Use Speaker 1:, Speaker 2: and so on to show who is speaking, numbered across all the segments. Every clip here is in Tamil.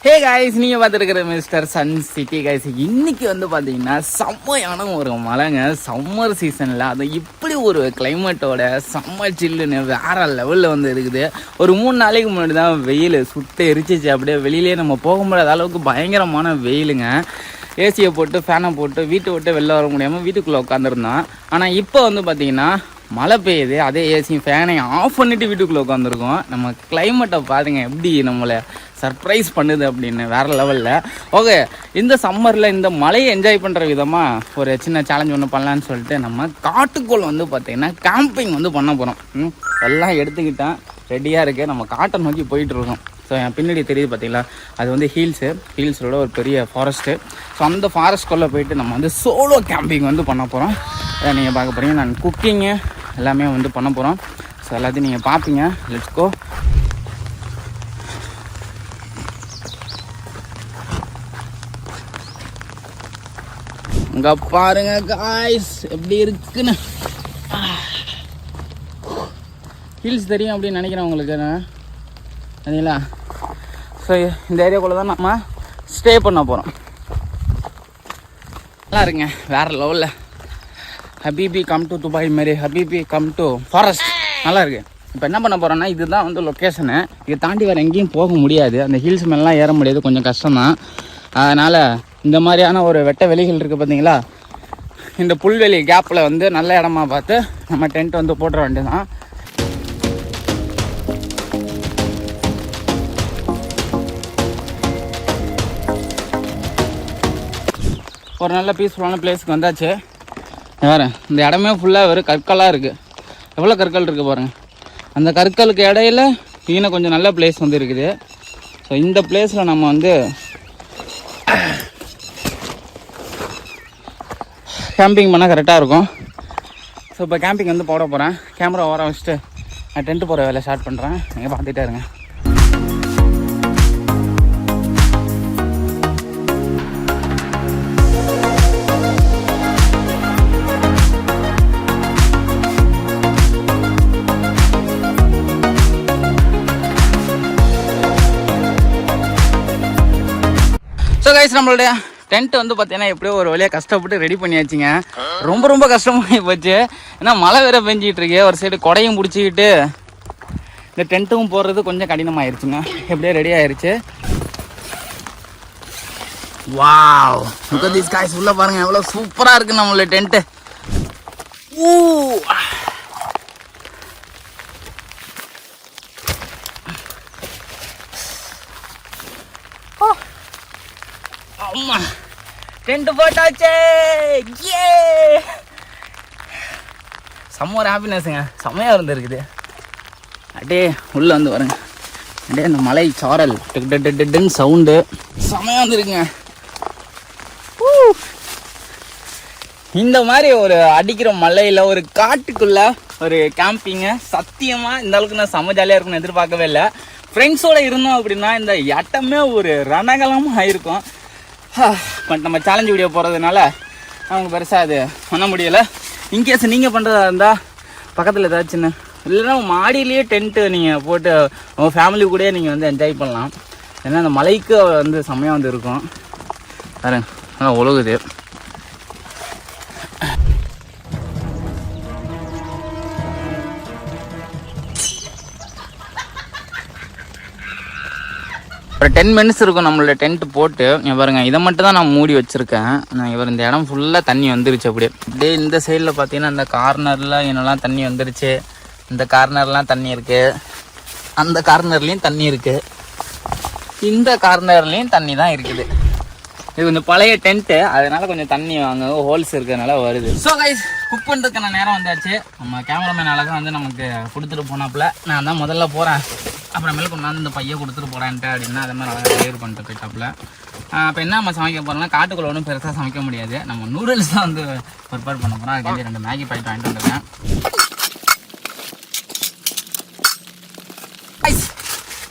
Speaker 1: ஹே காய்ஸ், நீங்கள் பார்த்துருக்கிற மிஸ்டர் சன் சிட்டி காய்ஸ். இன்றைக்கி வந்து பார்த்தீங்கன்னா செம்மையான ஒரு மழைங்க. சம்மர் சீசனில் அது இப்படி ஒரு கிளைமேட்டோட செம்ம சில்லுன்னு வேறு லெவலில் வந்து இருக்குது. ஒரு 3 நாளைக்கு முன்னாடி தான் வெயில் சுட்டு எரிச்சிச்சு. அப்படியே வெளியிலே நம்ம போக முடியாத அளவுக்கு பயங்கரமான வெயிலுங்க. ஏசியை போட்டு ஃபேனை போட்டு வீட்டை விட்டு வெளில வர முடியாமல் வீட்டுக்குள்ளே உட்காந்துருந்தோம். ஆனால் இப்போ வந்து பார்த்திங்கன்னா மழை பெய்யுது. அதே ஏசி ஃபேனை ஆஃப் பண்ணிவிட்டு வீட்டுக்குள்ளே உட்காந்துருக்கோம். நம்ம கிளைமேட்டை பாருங்கள் எப்படி நம்மளை சர்ப்ரைஸ் பண்ணுது அப்படின்னு வேறு லெவலில். ஓகே, இந்த சம்மரில் இந்த மழையை என்ஜாய் பண்ணுற விதமாக ஒரு சின்ன சேலஞ்ச் ஒன்று பண்ணலான்னு சொல்லிட்டு நம்ம காட்டுக்குள் வந்து பார்த்திங்கன்னா கேம்பிங் வந்து பண்ண போகிறோம். எல்லாம் எடுத்துக்கிட்டேன், ரெடியாக இருக்குது. நம்ம காட்டை நோக்கி போயிட்டுருக்கோம். ஸோ என் பின்னாடி தெரியுது பார்த்தீங்களா, அது வந்து ஹீல்ஸோட ஒரு பெரிய ஃபாரஸ்ட்டு. ஸோ அந்த ஃபாரஸ்ட்குள்ளே போயிட்டு நம்ம வந்து சோலோ கேம்பிங் வந்து பண்ண போகிறோம். அதை நீங்கள் பார்க்க போகிறீங்க. நான் குக்கிங்கு எல்லாமே வந்து பண்ண போகிறோம். ஸோ எல்லாத்தையும் நீங்கள் பார்ப்பீங்க. Let's go. இங்கே பாருங்க காய்ஸ் எப்படி இருக்குன்னு. ஹில்ஸ் தெரியும் அப்படின்னு நினைக்கிறேன் உங்களுக்கு சரிங்களா. ஸோ இந்த ஏரியாக்குள்ளே தான் நம்ம ஸ்டே பண்ண போகிறோம். நல்லா இருக்குங்க, வேறு லெவலில். ஹபீபி கம் டு துபாய் மாரி, ஹபீபி கம் டு ஃபாரஸ்ட். நல்லா இருக்குது. இப்போ என்ன பண்ண போகிறோன்னா, இதுதான் வந்து லொக்கேஷனு. இதை தாண்டி வேறு எங்கேயும் போக முடியாது. அந்த ஹில்ஸ் மேலாம் ஏற முடியாது, கொஞ்சம் கஷ்டம்தான். அதனால் இந்த மாதிரியான ஒரு வெட்ட வெளிகள் இருக்குது பார்த்தீங்களா, இந்த புல்வெளி கேப்பில் வந்து நல்ல இடமா பார்த்து நம்ம டென்ட் வந்து போட்டுற வேண்டியதான். ஒரு நல்ல பீஸ்ஃபுல்லான பிளேஸுக்கு வந்தாச்சு. வேறு இந்த இடமே ஃபுல்லாக வெறும் கற்களாக இருக்குது. எவ்வளோ கற்கள் இருக்குது பாருங்கள். அந்த கற்களுக்கு இடையில இன்னும் கொஞ்சம் நல்ல பிளேஸ் வந்து இருக்குது. ஸோ இந்த பிளேஸில் நம்ம வந்து கேம்பிங் பண்ணால் கரெக்டாக இருக்கும். ஸோ இப்போ கேம்பிங் வந்து போட போகிறேன். கேமரா ஓர வச்சுட்டு நான் டென்ட்டு போகிற வேலை ஸ்டார்ட் பண்ணுறேன். நீங்கள் பார்த்துட்டே இருங்க. ஸோ கைஸ், நம்மளுடைய டென்ட் வந்து பார்த்தீங்கன்னா எப்படியோ ஒரு வழியாக கஷ்டப்பட்டு ரெடி பண்ணியாச்சுங்க. ரொம்ப கஷ்டமாகி போச்சு. ஏன்னா மழை வேற பெஞ்சிக்கிட்டு இருக்கு. ஒரு சைடு கொடையும் பிடிச்சிக்கிட்டு இந்த டென்ட்டும் போடுறது கொஞ்சம் கடினமாயிருச்சுங்க. எப்படியோ ரெடி ஆயிடுச்சு. Wow, look at this guys. உள்ள பாருங்க எவ்வளோ சூப்பராக இருக்கு நம்மளுடைய டென்ட்டு. அம்மா, டென்ட் போட்டாச்சே. செம்ம ஒரு ஹாப்பினஸ்ங்க. செம்மையாக இருந்துருக்குது. அப்படியே உள்ளே வந்து வருங்க. அப்படியே அந்த மலை சாரல் டென்னு சவுண்டு செம்மையாக வந்துருக்குங்க. இந்த மாதிரி ஒரு அடிக்கிற மலையில் ஒரு காட்டுக்குள்ளே ஒரு கேம்பிங்க சத்தியமாக இந்த அளவுக்கு நான் செம்ம ஜாலியாக இருக்குன்னு எதிர்பார்க்கவே இல்லை. ஃப்ரெண்ட்ஸோடு இருந்தோம் அப்படின்னா இந்த இடமே ஒரு ரணகலமாக ஆயிருக்கும். பட் நம்ம சேலஞ்ச் வீடியோ போகிறதுனால அவங்க பெருசாக அது பண்ண முடியலை. இன்கேஸ் நீங்கள் பண்ணுறதா இருந்தால் பக்கத்தில் ஏதாச்சும் இல்லைன்னா மாடியிலேயே டென்ட்டு நீங்கள் போட்டு உங்கள் ஃபேமிலி கூட நீங்கள் வந்து என்ஜாய் பண்ணலாம். ஏன்னா அந்த மலைக்கு வந்து செம்மையாக வந்து இருக்கும். பாருங்க நல்லா ஒழுகுது. ஒரு 10 மினிட்ஸ் இருக்கும் நம்மளோட டென்ட் போட்டு. பாருங்க, இதை மட்டும் தான் நான் மூடி வச்சுருக்கேன். இவர் இந்த இடம் ஃபுல்லாக தண்ணி வந்துருச்சு. அப்படியே இந்த சைடில் பார்த்தீங்கன்னா இந்த கார்னரில் என்னெல்லாம் தண்ணி வந்துருச்சு. இந்த கார்னர்லாம் தண்ணி இருக்குது, அந்த கார்னர்லேயும் தண்ணி இருக்குது, இந்த கார்னர்லேயும் தண்ணி தான் இருக்குது. இது கொஞ்சம் பழைய டென்ட்டு, அதனால கொஞ்சம் தண்ணி வாங்க ஹோல்ஸ் இருக்கிறதுனால வருது. ஸோ கைஸ், குக் பண்ணுறதுக்கான நேரம் வந்தாச்சு. நம்ம கேமராமேன் அழகாக வந்து நமக்கு கொடுத்துட்டு போனாப்புல. நான் தான் முதல்ல போகிறேன், அப்புறமேல கொண்டாந்து இந்த பையை கொடுத்துட்டு போடான்ட்டு அப்படின்னா அதே மாதிரி அழகாக கிளியர் பண்ணிட்டு போயிட்டாப்புல. இப்போ என்ன நம்ம சமைக்க போகிறோம்னா, காட்டுக்குள்ள ஒன்றும் பெருசாக சமைக்க முடியாது. நம்ம நூடுல்ஸ் தான் வந்து ப்ரிப்பேர் பண்ண போகிறோம். அதுக்கு 2 மேகி பாக்கெட் வாங்கிட்டு வந்துருக்கேன்.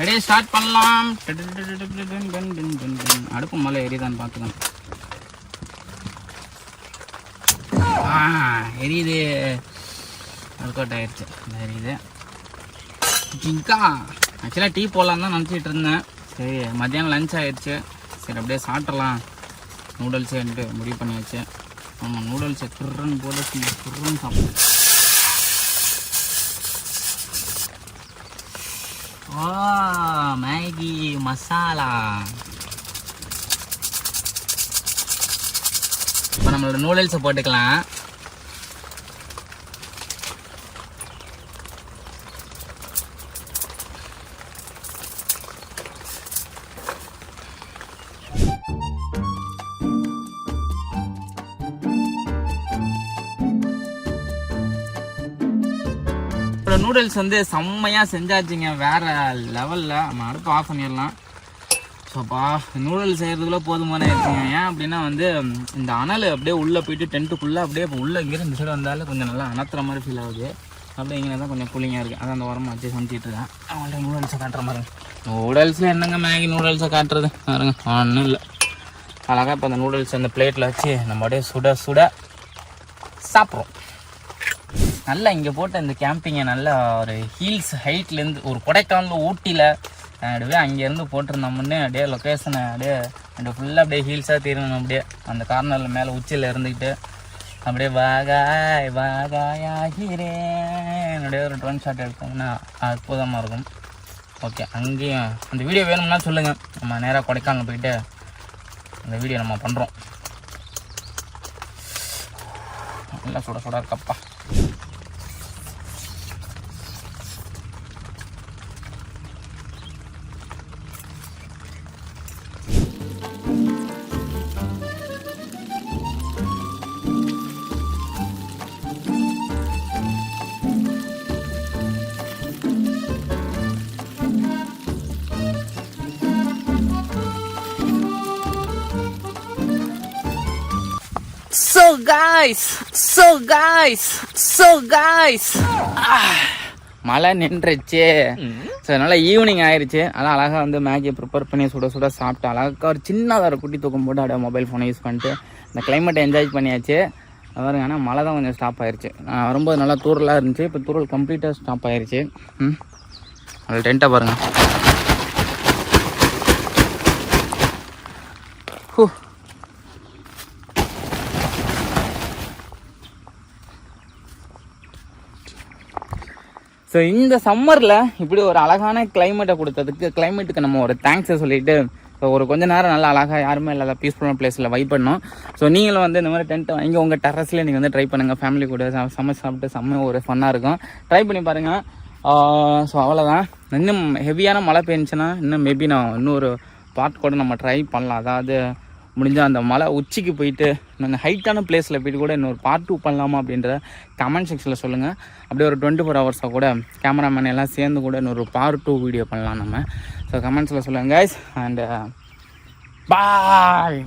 Speaker 1: ரெடியே ஸ்டார்ட் பண்ணலாம். அடுப்பு மேலே எரியுதான்னு பார்த்துக்கணும். எரியுது, ஒர்க் அவுட் ஆயிடுச்சு. எரியுது. ஜிங்கா ஆக்சுவலாக டீ போடலான்னு தான் நினச்சிட்டு இருந்தேன். சரி மத்தியானம் லஞ்ச் ஆகிடுச்சு. சரி அப்படியே சாப்பிட்றலாம் நூடுல்ஸேன்ட்டு முடிவு பண்ணியாச்சு. ஆமாம் நூடுல்ஸை குர்ரன்னு போட்டு குர்ரன்னு சாப்பிடுவோம். மேகி மசாலா. இப்போ நம்மளோட நூடுல்ஸை போட்டுக்கலாம். நூடுல்ஸ் வந்து செம்மையாக செஞ்சாச்சுங்க, வேறு லெவலில். நம்ம அடுப்பு ஆஃப் பண்ணிடலாம். ஸோப்பா நூடுல்ஸ் செய்கிறதுக்குள்ளே போதுமான இருக்குங்க. ஏன் அப்படின்னா வந்து இந்த அனல் அப்படியே உள்ளே போயிட்டு டென்ட்டுக்குள்ளே அப்படியே இப்போ உள்ளே இங்கே இந்த சைடு வந்தாலும் கொஞ்சம் நல்லா அனத்துற மாதிரி ஃபீல் ஆகுது. அப்படியே இங்கே தான் கொஞ்சம் கூலிங்காக இருக்குது. அதான் அந்த உரமாக வச்சு சமைச்சிட்டு இருக்கேன். அவங்கள்ட்ட நூடுல்ஸை காட்டுற மாதிரி. நூடுல்ஸில் என்னங்க மேகி நூடுல்ஸை காட்டுறது பாருங்க, ஒன்றும் இல்லை. அழகாக இப்போ அந்த நூடுல்ஸ் அந்த பிளேட்டில் வச்சு நம்ம அப்படியே சுட சுட சாப்பிட்றோம். நல்லா இங்கே போட்ட இந்த கேம்பிங்கை நல்லா ஒரு ஹீல்ஸ் ஹைட்லேருந்து ஒரு கொடைக்கானல் ஊட்டியில் அப்படியே அங்கேருந்து போட்டிருந்தோம்னே அப்படியே லொக்கேஷனை அப்படியே ஃபுல்லாக அப்படியே ஹீல்ஸாக தீரணும். அப்படியே அந்த கார்னரில் மேலே உச்சியில் இருந்துக்கிட்டு அப்படியே வாகாய் வாகாயாகிறேன் அப்படியே ஒரு ட்ரோன் ஷாட் எடுத்தோம்னா அற்புதமாக இருக்கும். ஓகே, அங்கேயும் அந்த வீடியோ வேணும்னா சொல்லுங்கள், நம்ம நேராக கொடைக்கானல் போயிட்டு அந்த வீடியோ நம்ம பண்ணுறோம். நல்லா சுட சுட இருக்கப்பா. So guys மழை நின்றுச்சு. ஸோ அதனால் ஈவினிங் ஆயிடுச்சு. அதனால் அழகாக வந்து மேகியை ப்ரிப்பேர் பண்ணி சுட சுட சாப்பிட்டு அழகாக ஒரு சின்னதாக ஒரு குட்டி தூக்கம் போட்டு அப்படியே மொபைல் ஃபோனை யூஸ் பண்ணிட்டு இந்த கிளைமேட்டை என்ஜாய் பண்ணியாச்சு. பாருங்க, ஆனால் மழை தான் கொஞ்சம் ஸ்டாப் ஆயிடுச்சு. வரும்போது நல்லா தூரலாக இருந்துச்சு, இப்போ தூரல் கம்ப்ளீட்டாக ஸ்டாப் ஆயிடுச்சு. அது டென்ட்டாக பாருங்கள். ஸோ இந்த சம்மரில் இப்படி ஒரு அழகான கிளைமேட்டை கொடுத்ததுக்கு கிளைமேட்டுக்கு நம்ம ஒரு தேங்க்ஸை சொல்லிவிட்டு ஸோ ஒரு கொஞ்ச நேரம் நல்லா அழகாக யாருமே இல்லாத பீஸ்ஃபுல்லான பிளேஸில் வைப் பண்ணோம். ஸோ நீங்களும் வந்து இந்த மாதிரி டென்ட் வாங்கி உங்கள் டெரஸில் நீங்கள் வந்து ட்ரை பண்ணுங்கள். ஃபேமிலி கூட சமைச்சு சாப்பிட்டு செம்ம ஒரு ஃபன்னாக இருக்கும். ட்ரை பண்ணி பாருங்கள். ஸோ அவ்வளோதான். இன்னும் ஹெவியான மழை பெஞ்சுன்னா இன்னும் மேபி நான் இன்னொரு பார்ட் கூட நம்ம ட்ரை பண்ணலாம். அதாவது முடிஞ்சால் அந்த மலை உச்சிக்கு போயிட்டு நாங்கள் ஹைட்டான பிளேஸில் போய்ட்டு கூட இன்னொரு பார்ட் 2 பண்ணலாமா அப்படின்ற கமெண்ட் செக்ஷனில் சொல்லுங்கள். அப்படியே ஒரு 24 ஹவர்ஸாக கூட கேமராமேன் எல்லாம் சேர்ந்து கூட இன்னொரு பார்ட் 2 வீடியோ பண்ணலாம் நம்ம. ஸோ கமெண்ட்ஸில் சொல்லுங்கள் கைஸ். And bye.